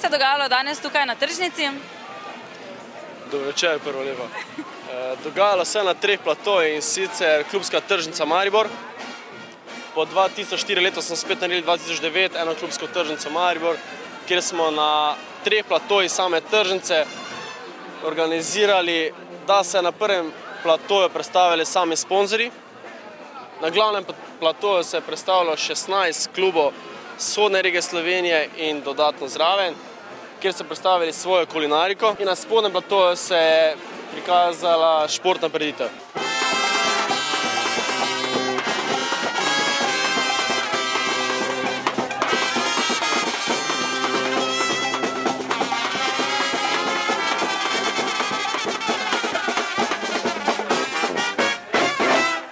se je dogajalo danes tukaj na tržnici? Dobro večer, prvo lepo. Dogajalo se na 3 platojih, in sicer klubska tržnica Maribor. Po 2004 leto smo spet naredili 2009 eno klubsko tržnico Maribor, kjer smo na 3 platojih same tržnice organizirali, da se na prvem platoju predstavili sami sponzorji. Na glavnem platoju se je predstavilo 16 klubov vzhodne regije Slovenije in dodatno zraven, kjer so predstavili svojo kulinariko, in na spodnjem platoju se je prikazala športna prireditev.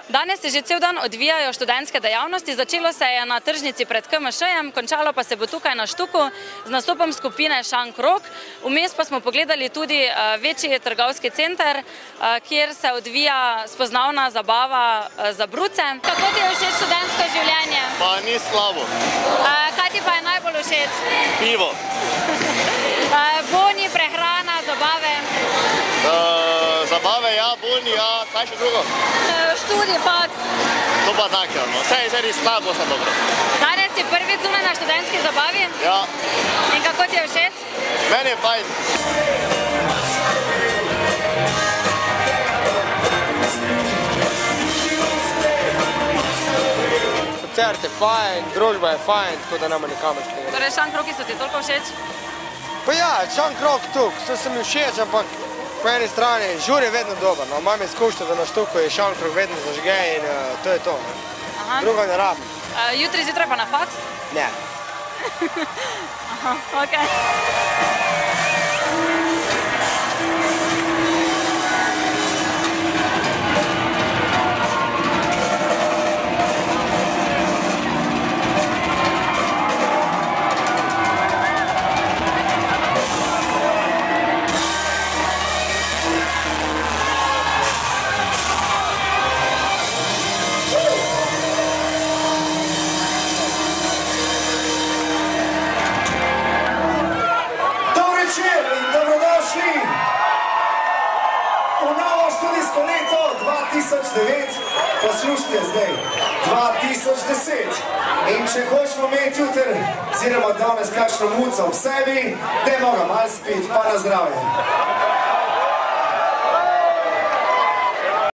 Danes se že cel dan odvijajo študentske dejavnosti, začelo se je na tržnici pred KMŠ-jem, končalo pa se bo tukaj na Štuku z nastopom skupine Šankrok. Vmes pa smo pogledali tudi večji trgovski center, kjer se odvija spoznavna zabava za bruce. Kako ti je všeč študentsko življenje? Pa ni slabo. Kaj ti pa je najbolj všeč? Pivo. Boni, prehrana, zabave? Zabave, ja, boni, ja, kaj še drugo? Študij, faks. To pa tako, no. Vse je zelo slabo, sem dobro. Danes si prvi zunaj na študentski zabavi? Ja. In kako ti je všeč? Meni je fajn. Koncert je fajn, družba je fajn, tako da nama nikamor šli. Torej, Šankroki so ti toliko všeč? Pa ja, Šankrok tukaj, vse se mi všeč, ampak po eni strani žur je vedno dober, no. Imam izkušnjo, da na Štuku je Šankrok vedno zažge in to je to. Drugo ne rabim. Jutri zjutraj pa na faks? Ne. Aha, okej. Leto 2009, poslušajte zdaj, 2010. In če hočemo imeti jutri, oziroma danes kakšno muco ob sebi, dajmo ga malo spiti, pa na zdravje.